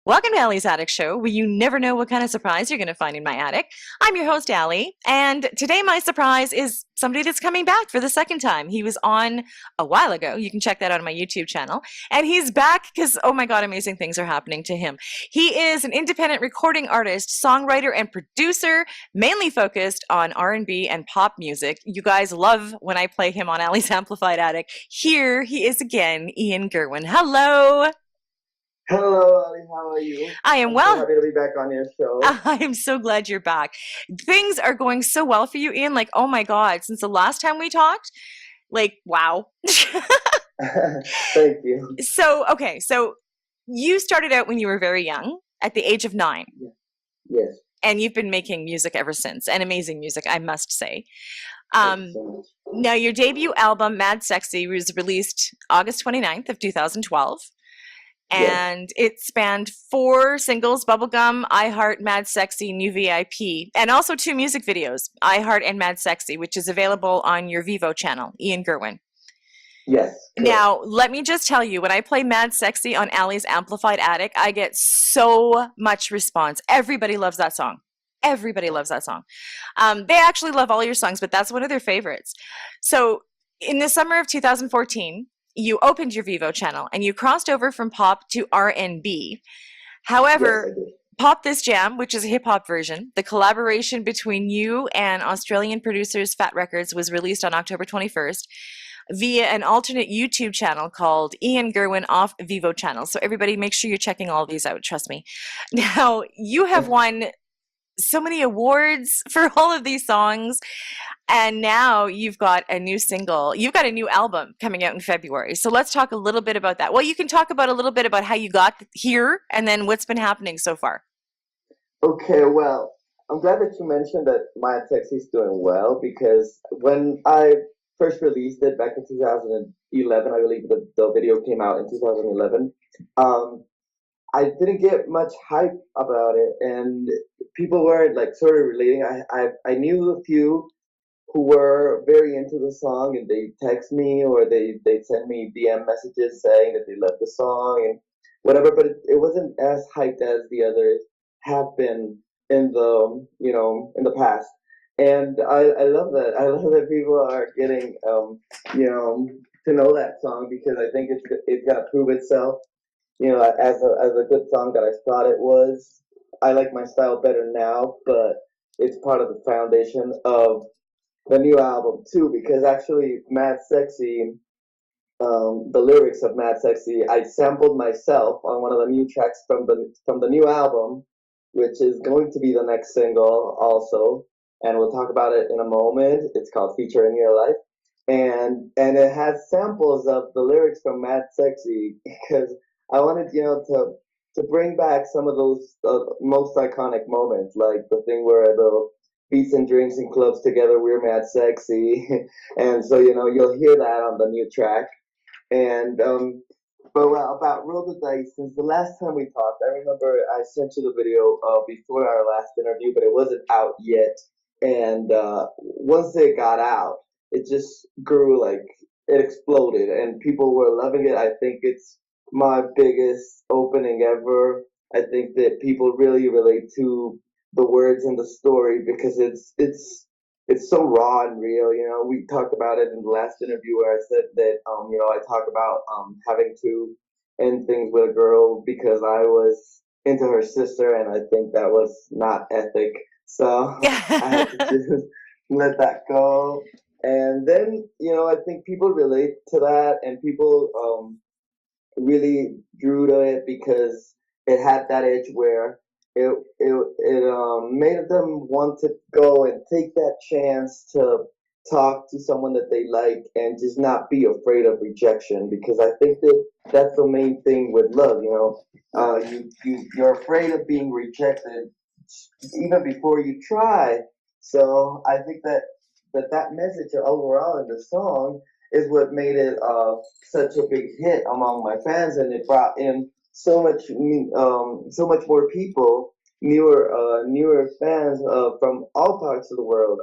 Welcome to Allie's Attic Show, where you never know what kind of surprise you're going to find in my attic. I'm your host, Allie, and today my surprise is somebody that's coming back for the second time. He was on a while ago. You can check that out on my YouTube channel. And he's back because, oh my God, amazing things are happening to him. He is an independent recording artist, songwriter, and producer, mainly focused on R&B and pop music. You guys love when I play him on Allie's Amplified Attic. Here he is again, Ian Guerin. Hello. Hello, Ali. How are you? I am I'm so well. happy to be back on your show. I am so glad you're back. Things are going so well for you, Ian. Like, oh my God, since the last time we talked, like, wow. Thank you. So you started out when you were very young, at the age of 9, Yes. and you've been making music ever since, and amazing music, I must say. Thank you so much. Now, your debut album, Mad Sexy, was released August 29th of 2012. Yes. And it spanned 4 singles, Bubblegum, I Heart, Mad Sexy, New VIP, and also 2 music videos, I Heart and Mad Sexy, which is available on your Vivo channel, Ian Guerin. Yes. Correct. Now, let me just tell you, when I play Mad Sexy on Allie's Amplified Attic, I get so much response. Everybody loves that song. Everybody loves that song. They actually love all your songs, but that's one of their favorites. So in the summer of 2014, you opened your Vivo channel and you crossed over from pop to R&B. However, Yes, I did. Pop This Jam, which is a hip hop version, the collaboration between you and Australian producers Fat Records was released on October 21st via an alternate YouTube channel called Ian Guerin Off Vivo Channel. So everybody make sure you're checking all of these out, trust me. Now, you have won so many awards for all of these songs. And now you've got a new single. You've got a new album coming out in February. So let's talk a little bit about that. Well, you can talk about a little bit about how you got here and then what's been happening so far. Okay, well, I'm glad that you mentioned that my Sexy is doing well because when I first released it back in 2011, I believe the video came out in 2011. I didn't get much hype about it, and people weren't like sort of relating. I knew a few who were very into the song, and they text me or they send me DM messages saying that they loved the song and whatever. But it wasn't as hyped as the others have been in the past. And I love that. I love that people are getting to know that song because I think it's got to prove itself as a good song that I thought it was. I like my style better now, but it's part of the foundation of the new album too. Because actually, Mad Sexy, the lyrics of Mad Sexy, I sampled myself on one of the new tracks from the new album, which is going to be the next single also, and we'll talk about it in a moment. It's called "Feature in Your Life." And it has samples of the lyrics from Mad Sexy because I wanted to bring back some of those most iconic moments, like the thing where the beats and drinks in clubs together, we're mad sexy, and so you'll hear that on the new track. And but about Roll the Dice, since the last time we talked, I remember I sent you the video before our last interview, but it wasn't out yet. And once it got out, it just grew like it exploded, and people were loving it. I think it's my biggest opening ever. I think that people really relate to the words in the story because it's so raw and real. We talked about it in the last interview where I said that I talk about having to end things with a girl because I was into her sister, and I think that was not ethic. So I had to just let that go. And then I think people relate to that, and people really drew to it because it had that edge where it made them want to go and take that chance to talk to someone that they like and just not be afraid of rejection, because I think that that's the main thing with love. You're afraid of being rejected even before you try. So I think that message overall in the song is what made it such a big hit among my fans, and it brought in so much more people, newer fans from all parts of the world.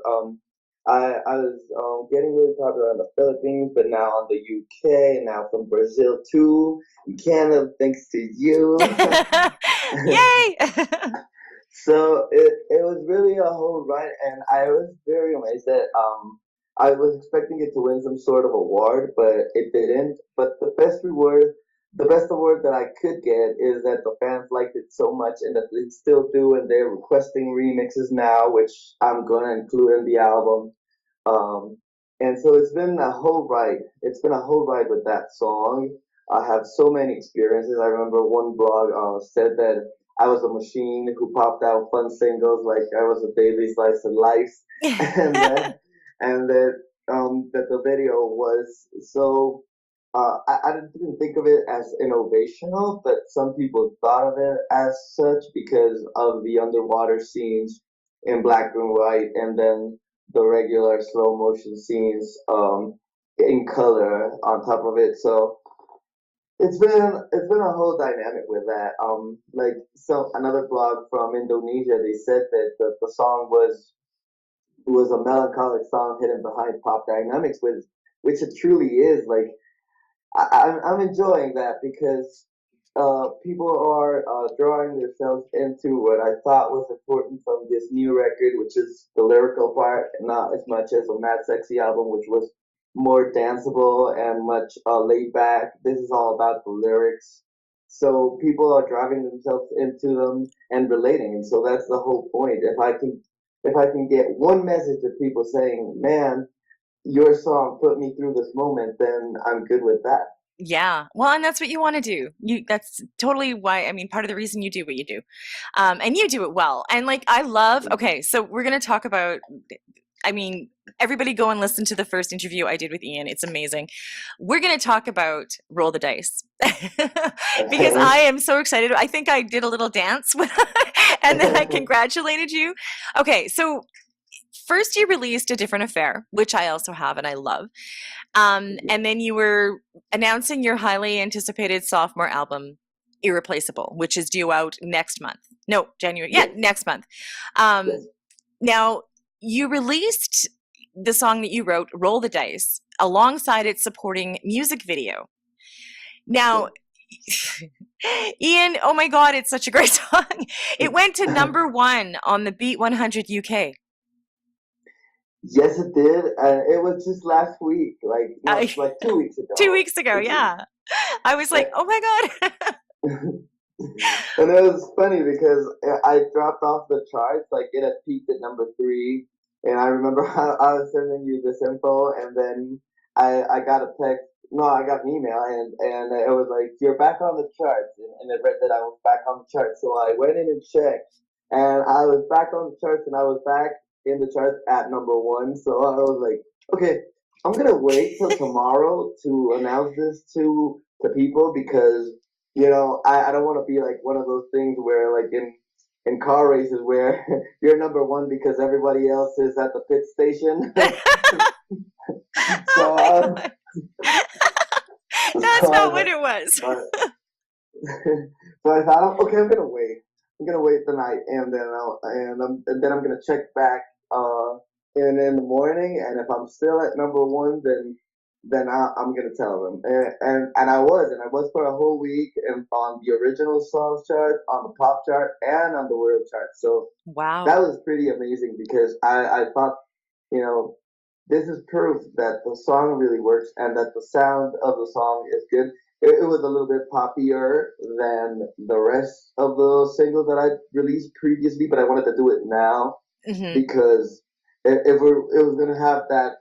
I was getting really popular in the Philippines, but now on the UK, and now from Brazil too, and Canada, thanks to you. Yay! So it was really a whole ride, and I was very amazed that I was expecting it to win some sort of award, but it didn't. But the best award that I could get is that the fans liked it so much, and that they still do, and they're requesting remixes now, which I'm gonna include in the album. Um, and so it's been a whole ride. It's been a whole ride with that song. I have so many experiences. I remember one blog said that I was a machine who popped out fun singles like I was a daily slice of life, and that and that the video was so. I didn't think of it as innovational, but some people thought of it as such because of the underwater scenes in black and white, and then the regular slow motion scenes in color on top of it. So it's been a whole dynamic with that. Like so another blog from Indonesia, they said that the song was a melancholic song hidden behind pop dynamics, which it truly is. Like I'm enjoying that because people are drawing themselves into what I thought was important from this new record, which is the lyrical part, not as much as a Mad Sexy album, which was more danceable and much laid back. This is all about the lyrics. So people are driving themselves into them and relating, and so that's the whole point. If I can get one message of people saying, "Man, your song put me through this moment," then I'm good with that. Yeah. Well, and that's what you want to do. That's totally why, I mean, part of the reason you do what you do. And you do it well. And like, I love, okay, so we're going to talk about, I mean, everybody go and listen to the first interview I did with Ian. It's amazing. We're going to talk about Roll the Dice because Okay. I am so excited. I think I did a little dance and then I congratulated you. Okay, so first you released A Different Affair, which I also have and I love. And then you were announcing your highly anticipated sophomore album, Irreplaceable, which is due out next month. No, January. Yeah, Yes, next month. Um, yes, now, you released the song that you wrote, Roll the Dice, alongside its supporting music video. yes. Now, Ian, oh my God, it's such a great song. It went to number one on the Beat 100 UK. Yes, it did, and it was just last week, like no, I, like 2 weeks 2 weeks ago. ago, It just, yeah. I was like, oh my God. and it was funny because I dropped off the charts, like it had peaked at number three, and I remember I was sending you this info, and then I got a text. No, I got an email, and it was like you're back on the charts, and it read that I was back on the charts. So I went in and checked, and I was back on the charts, and I was back in the charts at number one. So I was like, okay, I'm gonna wait till tomorrow to announce this to people because I don't want to be like one of those things where like in car races where you're number one because everybody else is at the pit station. Oh so my I God. so That's I not was what like, it was. but so I thought, okay, I'm gonna wait. I'm gonna wait the night, and then I'm gonna check back in the morning, and if I'm still at number one, I'm gonna tell them. And I was for a whole week, and on the original songs chart, on the pop chart, and on the world chart. So that Wow. was pretty amazing because I thought, you know, this is proof that the song really works and that the sound of the song is good. It was a little bit poppier than the rest of the singles that I released previously, but I wanted to do it now Hmm. because if it was gonna have that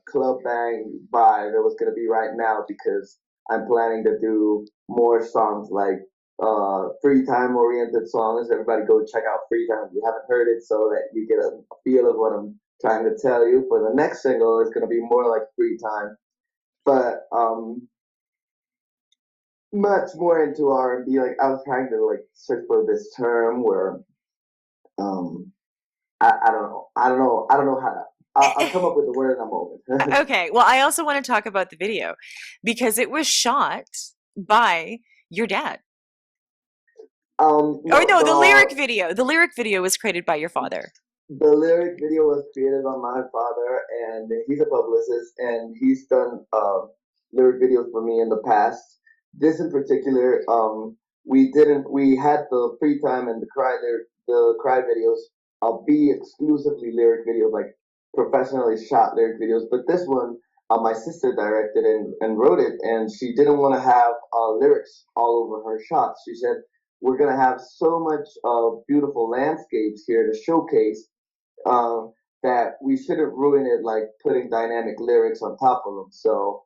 club bang vibe, it was gonna be right now because I'm planning to do more songs like free time oriented songs. Everybody go check out Free Time if you haven't heard it, so that you get a feel of what I'm trying to tell you. For the next single, it's gonna be more like Free Time, but much more into R&B. Like I was trying to like search for this term where um I don't know. I don't know how to. I'll come up with the word in a moment. Okay. Well, I also want to talk about the video because it was shot by your dad. Or No, no, the lyric video. The lyric video was created by your father. The lyric video was created by my father, and he's a publicist, and he's done lyric videos for me in the past. This in particular, we didn't. We had the free time and the cry videos. Be exclusively lyric videos, like professionally shot lyric videos. But this one, my sister directed and wrote it, and she didn't want to have lyrics all over her shots. She said, "We're gonna have so much beautiful landscapes here to showcase." um, that we shouldn't ruin it like putting dynamic lyrics on top of them. So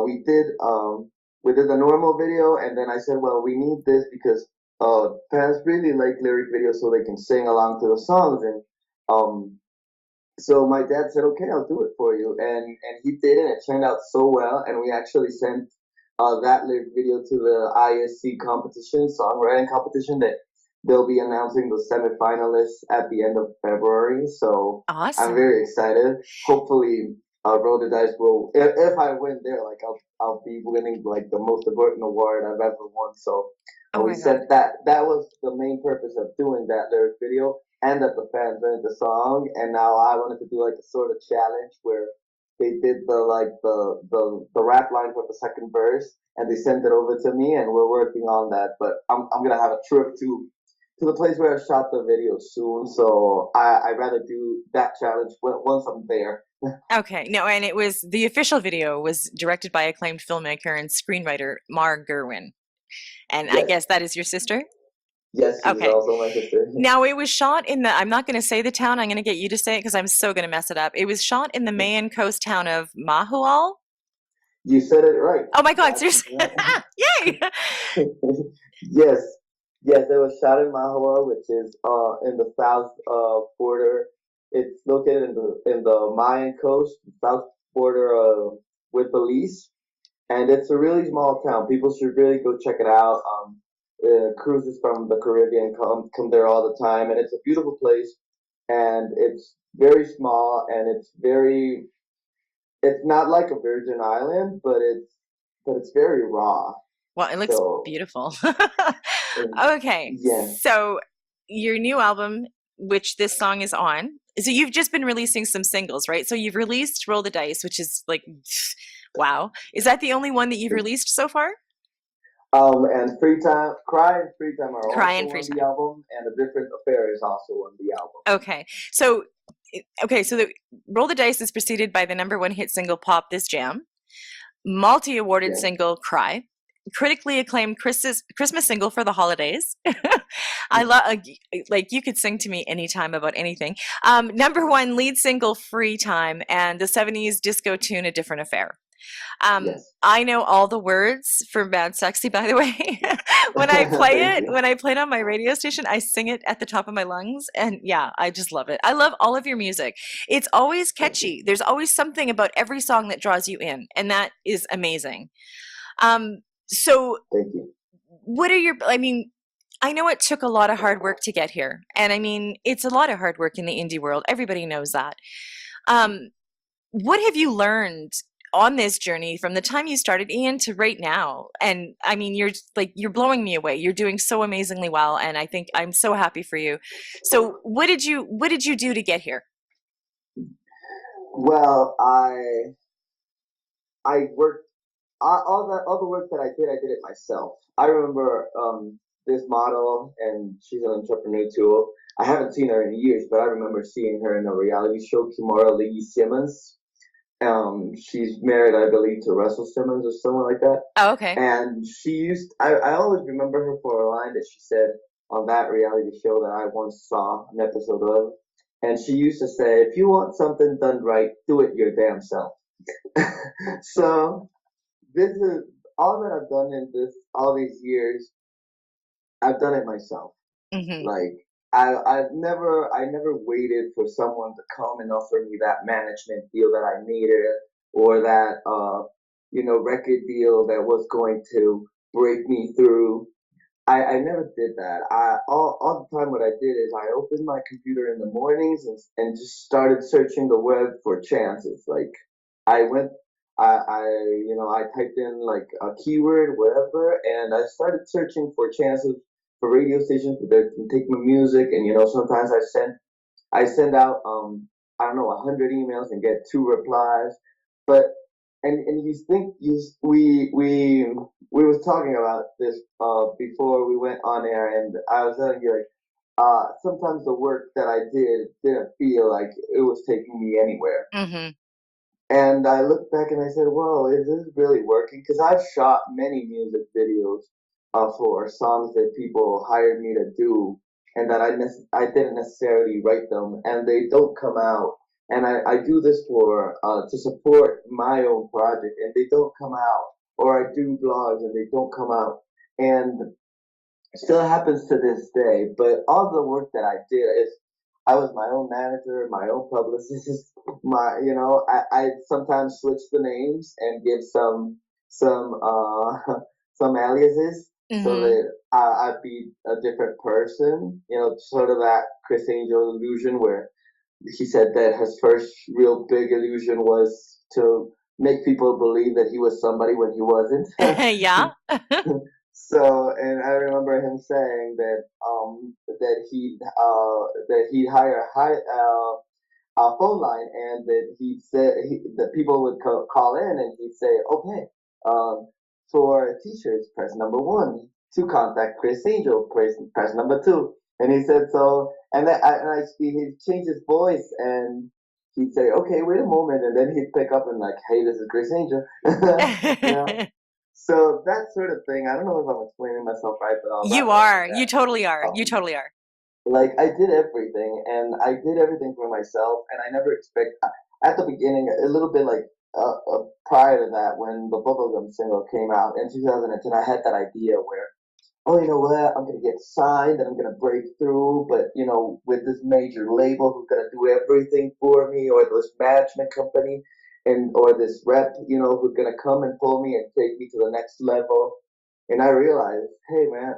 we did the normal video, and then I said, well, we need this because fans really like lyric videos so they can sing along to the songs, and um, so my dad said, "Okay, I'll do it for you," and he did it. It turned out so well, and we actually sent that lyric video to the ISC competition, songwriting competition that they'll be announcing the semifinalists at the end of February. So I'm Awesome. very excited. Hopefully, Roll the Dice will. If I win there, like I'll be winning like the most important award I've ever won. So Oh we my God. said that was the main purpose of doing that lyric video, and that the fans learned the song. And now I wanted to do like a sort of challenge where they did the rap line for the second verse, and they sent it over to me, and we're working on that. But I'm gonna have a trip to the place where I shot the video soon, so I'd rather do that challenge once I'm there. Okay. No, and it was the official video was directed by acclaimed filmmaker and screenwriter Mar Gerwin. And I Yes, guess that is your sister? yes, she's Okay. also my sister. Now it was shot in the, I'm not going to say the town, I'm going to get you to say it because I'm so going to mess it up. It was shot in the Mayan coast town of Mahual. You said it right. Oh my God, That's seriously. Yay! yes, yes. It was shot in Mahua, which is in the south border. It's located in the Mayan coast, south border with Belize, and it's a really small town. People should really go check it out. Cruises from the Caribbean come there all the time, and it's a beautiful place. And it's very small, and it's not like a Virgin Island, but it's very raw. Well, it looks So beautiful. and Okay, yeah, so your new album, which this song is on, so you've just been releasing some singles, right? So you've released Roll the Dice, which is like, wow. Is that the only one that you've released so far? and Free Time, Cry and Free Time are Cry also and Free on the Time. album, and A Different Affair is also on the album. Okay, so okay, so the Roll the Dice is preceded by the number one hit single Pop This Jam, multi-awarded Yeah, single Cry, critically acclaimed Christmas single for the holidays. I love like you could sing to me anytime about anything. Number one lead single Free Time and the 70s disco tune A Different Affair. yes. I know all the words for Bad Sexy, by the way. Thank you. When I play it on my radio station, I sing it at the top of my lungs. And yeah, I just love it. I love all of your music. It's always Thank you. catchy. There's always something about every song that draws you in. And that is amazing. So Thank you. what are your, I mean, I know it took a lot of hard work to get here. And I mean, it's a lot of hard work in the indie world. Everybody knows that. Um, what have you learned on this journey from the time you started, Ian, to right now? And I mean, you're blowing me away. You're doing so amazingly well, and I think I'm so happy for you. So, what did you do to get here? Well, I worked all the work that I did it myself. I remember this model, and she's an entrepreneur too. I haven't seen her in years, but I remember seeing her in a reality show, Kimora Lee Simmons. She's married, I believe, to Russell Simmons or someone like that. Oh, okay. And I always remember her for a line that she said on that reality show that I once saw an episode of. And she used to say, if you want something done right, do it your damn self. So this is all that I've done in all these years. I've done it myself. Hmm. Like I never waited for someone to come and offer me that management deal that I needed, or that record deal that was going to break me through. I never did that. All the time what I did is I opened my computer in the mornings and just started searching the web for chances. Like I went I I typed in like a keyword, whatever, and I started searching for chances for radio stations that can take my music. And sometimes I sent I send out I don't know 100 emails and get two replies, but and you think you we was talking about this before we went on air, and I was telling you like sometimes the work that I did didn't feel like it was taking me anywhere. Mm-hmm. And I looked back and I said, "Whoa, is this really working?" Because I've shot many music videos for songs that people hired me to do, and that I didn't necessarily write them, and they don't come out. And I do this for to support my own project, and they don't come out. Or I do blogs and they don't come out. And still happens to this day. But all the work that I did is I was my own manager, my own publicist. My, I sometimes switch the names and give some some aliases so Mm-hmm. that I'd be a different person. Sort of that Chris Angel illusion where he said that his first real big illusion was to make people believe that he was somebody when he wasn't. Yeah. So, and I remember him saying that he'd hire a phone line, and that he said that people would call in, and he'd say, "Okay, um, for t-shirts, press number one. To contact Chris Angel, press number two." And he said so, he'd change his voice, and he'd say, "Okay, wait a moment," and then he'd pick up and like, "Hey, this is Chris Angel," you know. So that sort of thing. I don't know if I'm explaining myself right, but all You that work are. with You that. totally are. You Um, totally are. like I did everything, and I did everything for myself, and I never expect. At the beginning, a little bit like prior to that, when the Bubblegum single came out in 2010, I had that idea where, oh, you know what, I'm gonna get signed and I'm gonna break through, but with this major label who's gonna do everything for me, or this management company, and or this rep, who's gonna come and pull me and take me to the next level. And I realized, hey man,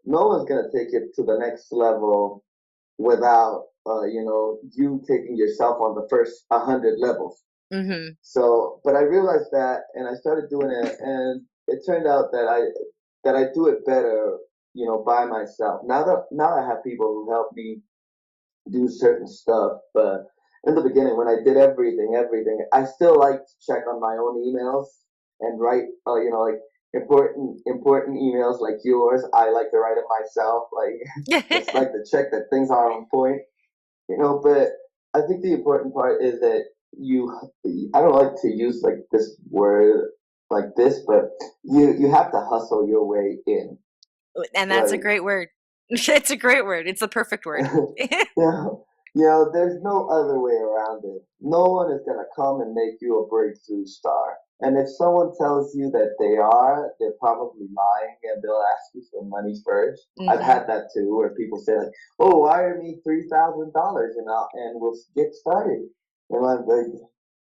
no one's gonna take it to the next level without you taking yourself on the first 100 levels. Mm-hmm. So, but I realized that, and I started doing it, and it turned out that I do it better, by myself. Now I have people who help me do certain stuff, but in the beginning, when I did everything, I still like to check on my own emails and write, like important emails like yours. I like to write it myself, like just like to check that things are on point. But I think the important part is that you, I don't like to use like this word like this, but you have to hustle your way in. And that's a Like, great word. It's a great word. It's the perfect word. there's no other way around it. No one is gonna come and make you a breakthrough star. And if someone tells you that they are, they're probably lying, and they'll ask you for money first. I've Hmm. had that too, where people say like, "Oh, wire me $3,000 and we'll get started." And I'm like,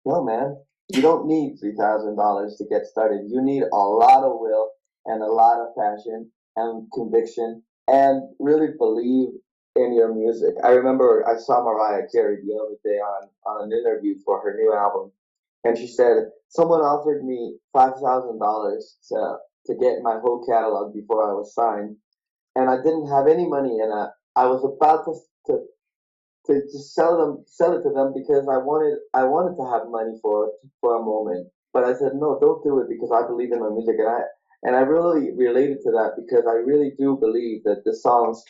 "No, man, you don't need $3,000 to get started. You need a lot of will and a lot of passion and conviction, and really believe in your music." I remember I saw Mariah Carey the other day on an interview for her new album, and she said someone offered me $5,000 to get my whole catalog before I was signed, and I didn't have any money, and I was about to just sell it to them because I wanted to have money for a moment, but I said no, don't do it because I believe in my music, and I really related to that because I really do believe that the songs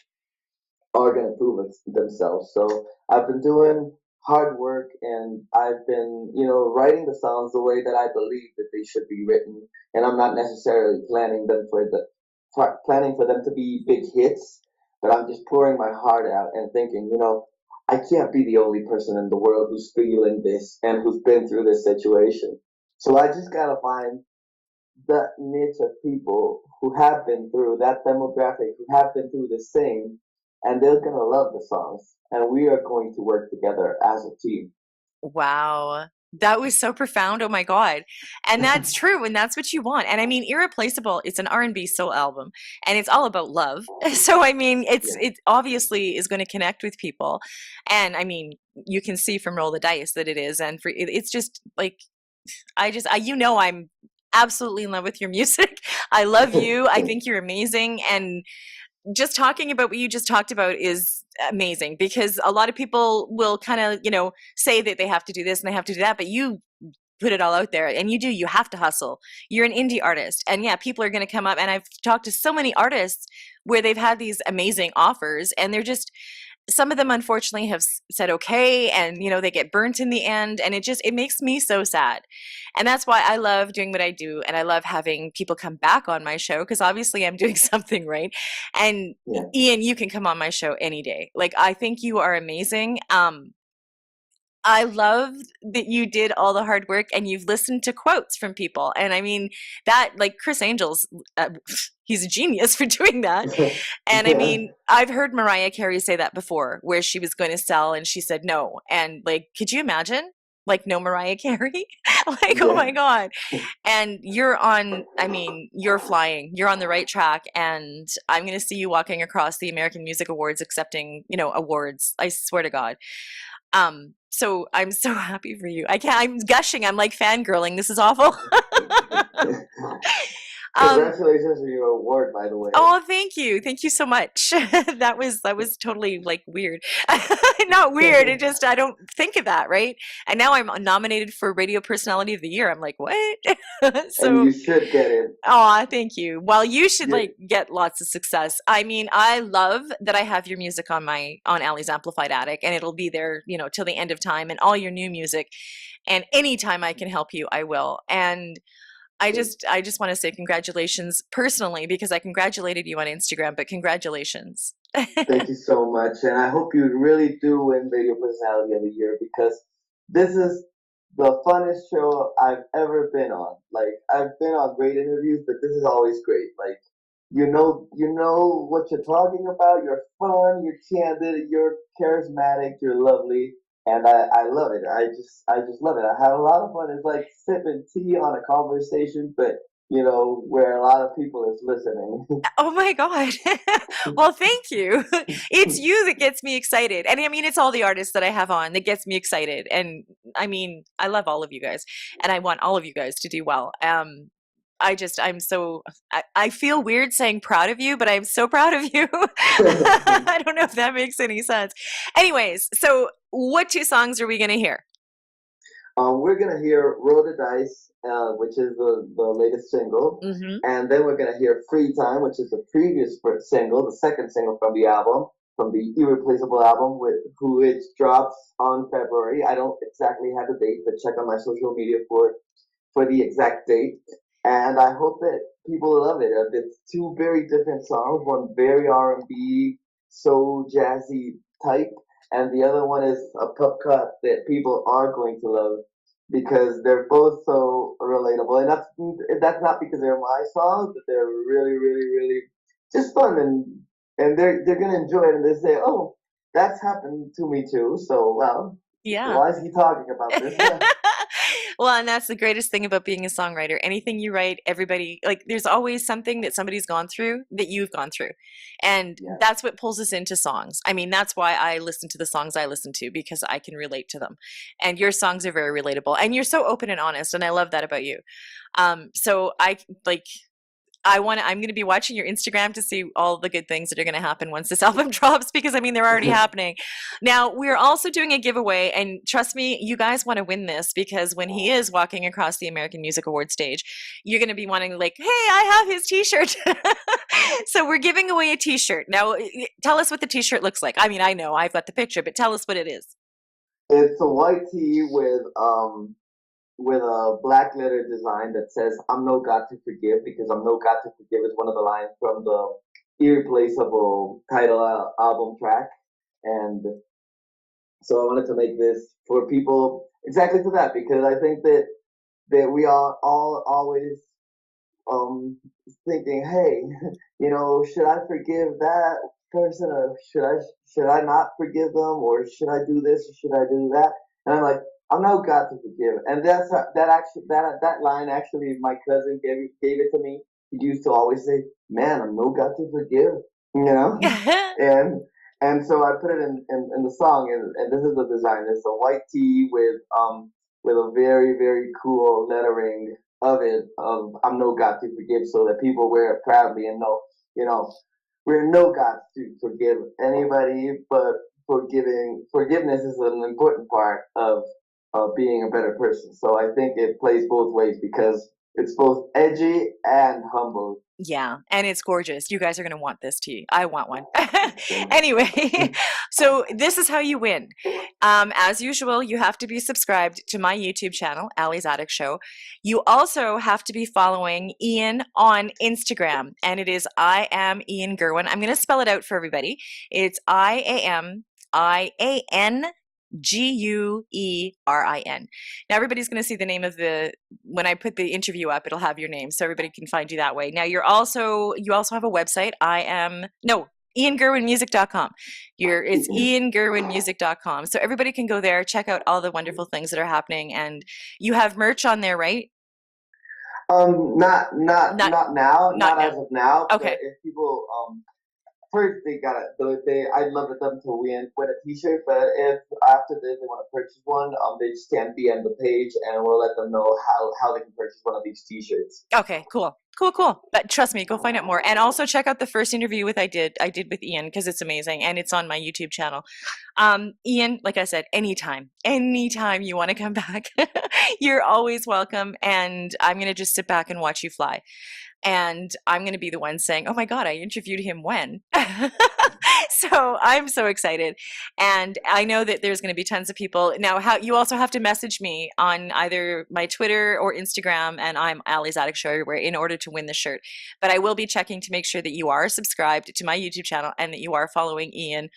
are going to prove themselves. So I've been doing hard work, and I've been, writing the songs the way that I believe that they should be written. And I'm not necessarily planning for them to be big hits, but I'm just pouring my heart out and thinking, I can't be the only person in the world who's feeling this and who's been through this situation. So I just gotta find that niche of people who have been through that demographic, who have been through the same, and they're gonna love the songs, and we are going to work together as a team. Wow. That was so profound. Oh my God. And that's true. And that's what you want. And I mean, Irreplaceable, it's an R&B soul album and it's all about love. So I mean, Yeah. it obviously is going to connect with people. And I mean, you can see from Roll the Dice that it is. And it's just like, I'm absolutely in love with your music. I love you. I think you're amazing. And just talking about what you just talked about is amazing, because a lot of people will kind of, say that they have to do this and they have to do that, but you put it all out there, and you have to hustle. You're an indie artist, and yeah, people are going to come up, and I've talked to so many artists where they've had these amazing offers, and they're just, some of them unfortunately have said okay, and they get burnt in the end, and it makes me so sad. And that's why I love doing what I do, and I love having people come back on my show, because obviously I'm doing something right. And Yeah. Ian, you can come on my show any day. Like, I think you are amazing. I love that you did all the hard work and you've listened to quotes from people. And I mean, that, like Chris Angel's, he's a genius for doing that. And I Yeah. mean, I've heard Mariah Carey say that before, where she was going to sell and she said no. And like, could you imagine? Like, no Mariah Carey? Like, oh Yeah. my God. And I mean, you're flying. You're on the right track. And I'm going to see you walking across the American Music Awards accepting, awards. I swear to God. So I'm so happy for you. I'm gushing. I'm like fangirling. This is awful. um, Congratulations on your award, by the way. oh, thank you. Thank you so much. That was totally like weird. Not weird. It just, I don't think of that, right? And now I'm nominated for Radio Personality of the Year. I'm like, what? And So, you should get it. oh, thank you. Well, you should You're, like get lots of success. I mean, I love that I have your music on Allie's Amplified Attic, and it'll be there, till the end of time, and all your new music. And anytime I can help you, I will. And I just want to say congratulations personally, because I congratulated you on Instagram, but congratulations. Thank you so much, and I hope you really do win Radio Personality of the Year, because this is the funnest show I've ever been on. Like, I've been on great interviews, but this is always great. Like, you know what you're talking about. You're fun. You're candid. You're charismatic. You're lovely, and I love it. I just love it. I have a lot of fun. It's like sipping tea on a conversation, but where a lot of people is listening. Oh my God. Well, thank you. It's you that gets me excited. And I mean, it's all the artists that I have on that gets me excited. And I mean, I love all of you guys, and I want all of you guys to do well. I feel weird saying proud of you, but I'm so proud of you. I don't know if that makes any sense. Anyways, so what two songs are we going to hear? We're gonna hear "Roll the Dice," which is the latest single, Hmm. and then we're gonna hear "Free Time," which is the previous single, the second single from the album, from the Irreplaceable album, which drops on February. I don't exactly have the date, but check on my social media for the exact date. And I hope that people love it. It's two very different songs. One very R&B, so jazzy type, and the other one is a pop cut that people are going to love, because they're both so relatable. And that's not because they're my songs, but they're really, really, really just fun, and they're gonna enjoy it, and they say, "Oh, that's happened to me too." So, well, Yeah. why is he talking about this? Yeah. Well, and that's the greatest thing about being a songwriter. Anything you write, everybody, like, there's always something that somebody's gone through that you've gone through. And Yeah. that's what pulls us into songs. I mean, that's why I listen to the songs I listen to, because I can relate to them. And your songs are very relatable. And you're so open and honest. And I love that about you. So I'm going to be watching your Instagram to see all the good things that are going to happen once this album drops, because I mean, they're already happening. Now, we're also doing a giveaway, and trust me, you guys want to win this, because when he is walking across the American Music Awards stage, you're going to be wanting, like, hey, I have his t-shirt. So we're giving away a t-shirt. Now, tell us what the t-shirt looks like. I mean, I know I've got the picture, but tell us what it is. It's a white tee with a black letter design that says "I'm no God to forgive," because "I'm no God to forgive" is one of the lines from the Irreplaceable title album track, and so I wanted to make this for people exactly for that, because I think that we are all always thinking, hey, should I forgive that person, or should I not forgive them, or should I do this, or should I do that? And I'm like, I'm not God to forgive, and that line actually, my cousin gave it to me. He used to always say, "Man, I'm no God to forgive," and so I put it in the song, and this is the design. It's a white tee with a very, very cool lettering of it, of "I'm no God to forgive," so that people wear it proudly and know, we're no gods to forgive anybody, but forgiveness is an important part of being a better person. So I think it plays both ways because it's both edgy and humble. Yeah, and it's gorgeous. You guys are going to want this tea. I want one. Anyway, so this is how you win. As usual, you have to be subscribed to my YouTube channel, Allie's Attic Show. You also have to be following Ian on Instagram, and it is I am Ian Guerin. I'm going to spell it out for everybody. It's IAMIAN Guerin. Now everybody's going to see the name of when I put the interview up, it'll have your name, so everybody can find you that way. Now you also have a website. IanGuerinmusic.com. It's IanGuerinmusic.com. So everybody can go there, check out all the wonderful things that are happening, and you have merch on there, right? Not now. Not as of now. Okay. But if people first I'd love for them to win a T-shirt, but if after this they want to purchase one, they just can DM the page, and we'll let them know how they can purchase one of these T-shirts. Okay, cool. But trust me, go find out more, and also check out the first interview I did with Ian, because it's amazing, and it's on my YouTube channel. Ian, like I said, anytime you want to come back, you're always welcome, and I'm gonna just sit back and watch you fly. And I'm going to be the one saying, oh my God, I interviewed him when? So I'm so excited. And I know that there's going to be tons of people. Now, you also have to message me on either my Twitter or Instagram, and I'm Allie's Attic Show everywhere, in order to win the shirt. But I will be checking to make sure that you are subscribed to my YouTube channel and that you are following Ian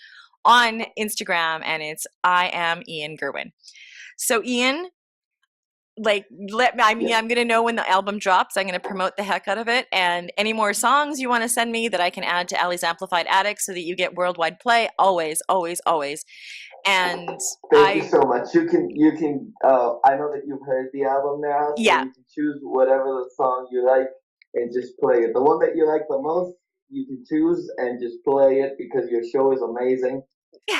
on Instagram, and it's I am Ian Guerin. So Ian, I'm gonna know when the album drops. I'm gonna promote the heck out of it, and any more songs you want to send me that I can add to Allie's Amplified Attic so that you get worldwide play, always. And thank you so much. You can I know that you've heard the album now, so yeah, you can choose whatever the song you like and just play it. The one that you like the most, you can choose and just play it, because your show is amazing.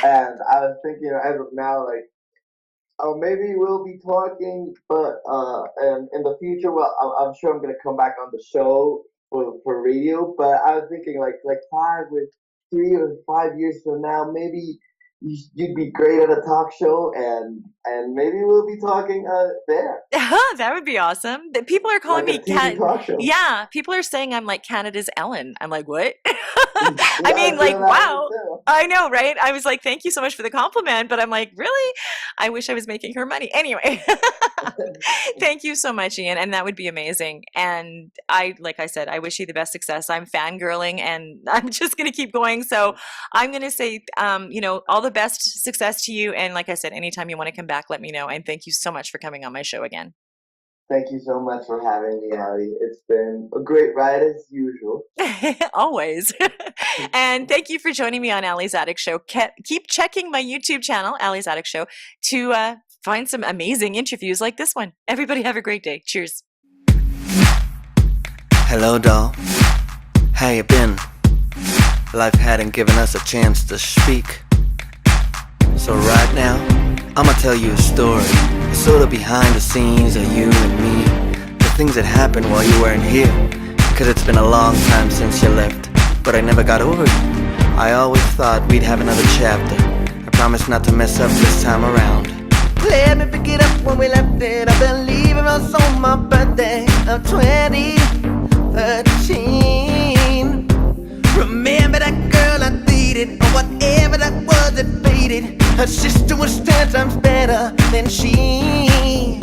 And I was thinking, as of now, maybe we'll be talking, but and in the future, well, I'm sure I'm gonna come back on the show for radio. But I was thinking, 3 or 5 years from now, maybe you'd be great at a talk show, and maybe we'll be talking there. That would be awesome. People are calling me talk show. Yeah, people are saying I'm like Canada's Ellen. I'm like, what? I mean, wow. I know, right? I was like, thank you so much for the compliment, but I'm like, really? I wish I was making her money. Anyway, thank you so much, Ian, and that would be amazing. And like I said, I wish you the best success. I'm fangirling, and I'm just going to keep going. So I'm going to say, all the best success to you. And like I said, anytime you want to come back, let me know. And thank you so much for coming on my show again. Thank you so much for having me, Allie. It's been a great ride as usual. Always. And thank you for joining me on Allie's Attic Show. Keep checking my YouTube channel, Allie's Attic Show, to find some amazing interviews like this one. Everybody have a great day. Cheers. Hello, doll. How you been? Life hadn't given us a chance to speak. So right now, I'ma tell you a story, sort of behind the scenes of you and me, the things that happened while you weren't here, cause it's been a long time since you left, but I never got over you. I always thought we'd have another chapter. I promise not to mess up this time around. Let me pick it up when we left it. I believe it was on my birthday of 2013. Remember that girl I dated, or whatever that was that faded. Her sister was 10 times better than she.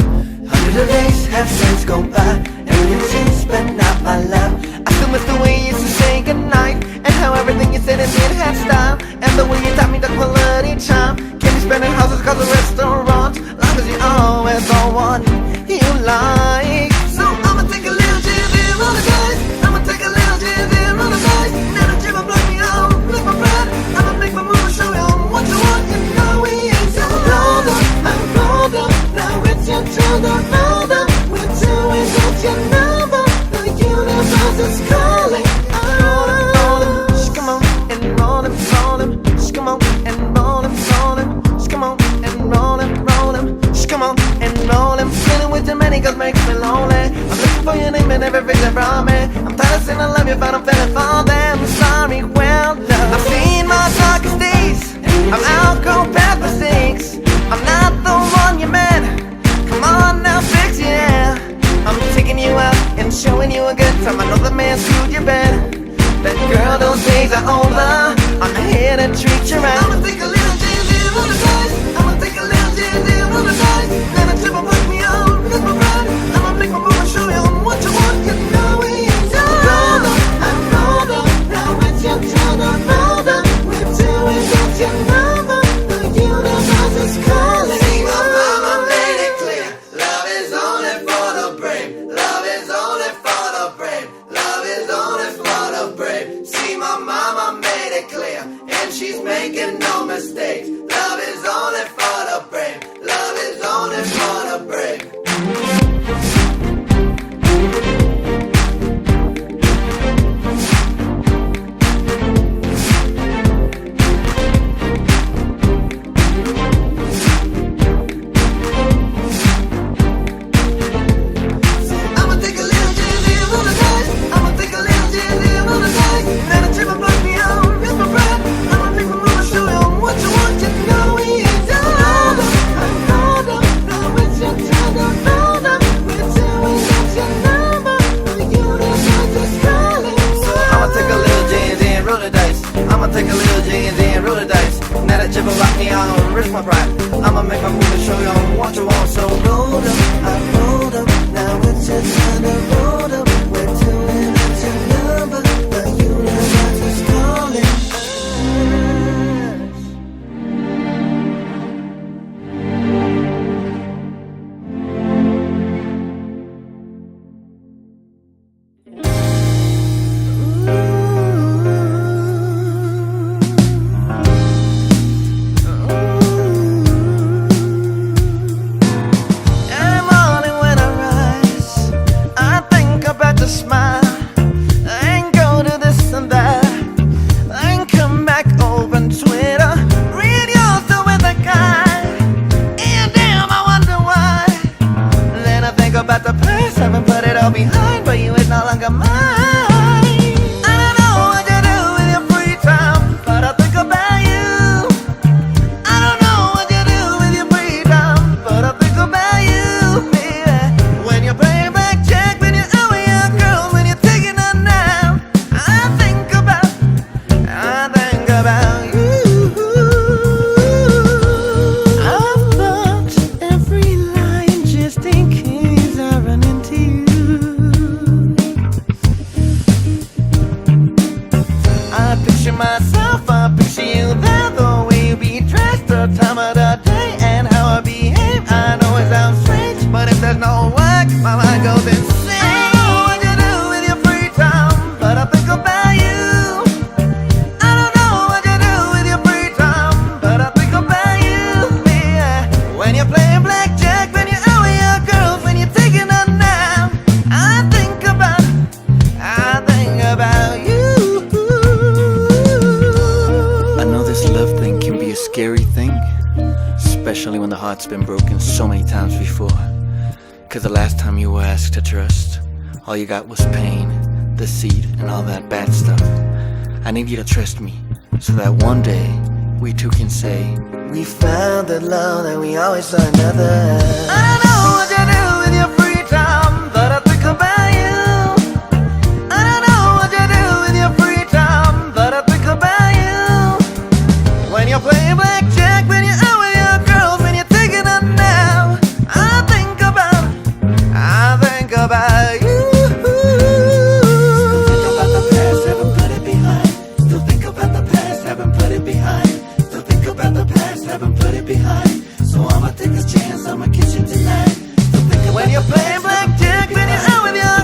Hundreds of days have since gone by, and since but not my love. I still miss the way you used to say goodnight, and how everything you said and did had style, and the way you taught me the quality charm. Can't be spending houses cause of restaurants, long as you always the one you like. So I'ma take a little jib on the guys, I'ma take a little jib on the guys. Now the jib will blow me out, lift my pride, I'ma make my move and show you what you want. You know we ain't so rolled up, I'm rolled up. Now it's your turn to roll up. We're doing what you know, the universe is calling. Roll him, come on and roll him, come on and roll him, come on and roll him, come on and roll him. Feeling with too many girls makes me lonely. I'm looking for your name and everything from me. I'm tired of saying I love you, but I'm feeling for them. Sorry, well. your number. The universe is calling. See, my mama made it clear. Love is only for the brave. Love is only for the brave. Love is only for the brave. See, my mama made it clear, and she's making no mistakes. Love is only for the brave. Love is only for the brave. Take a little J's and roll the dice. Now that Jibba locked me on, risk my pride. I'ma make my move and show you what you want. So roll up, I rolled up. Now it's your time to roll up. We're tuning at your number. The universe is calling us. Smile and go to this and that, and come back, open Twitter, read yours to with a guy, and damn, I wonder why. Then I think about the past, haven't put it all behind, but you is no longer mine. I don't know what you do with your free time, but I think about you. I don't know what you do with your free time, but I think about you, baby. When you're playing blackjack, when you're out with your girl, when you're taking a nap, I think about you. I've thought every line just in case I run into you. I picture myself, I picture you there, the way you be dressed, the time of the day, and how I behave. I know it sounds strange, but if there's no work, my mind goes insane. I don't know what you do with your free time, but I think about you. I don't know what you do with your free time, but I think about you, yeah. When you're playing blackjack, when you're out with your girls, when you're taking a nap, I think about you. I know this love thing can be a scary thing, especially when the heart's been broken so many times before. Cause the last time you were asked to trust, all you got was pain, deceit, and all that bad stuff. I need you to trust me, so that one day we two can say we found the love that we always saw another. I don't know what you do with your free time, but I think about you. I don't know what you do with your free time, but I think about you. When you're playing blackjack, when you're out with your girls, when you're taking a nap, I think about you. Still think about the past, haven't put it behind. Still think about the past, haven't put it behind. Still think about the past, haven't put it behind. So I'ma take this chance, I'ma kiss you tonight. Still think about when you're playing blackjack, when you're out with your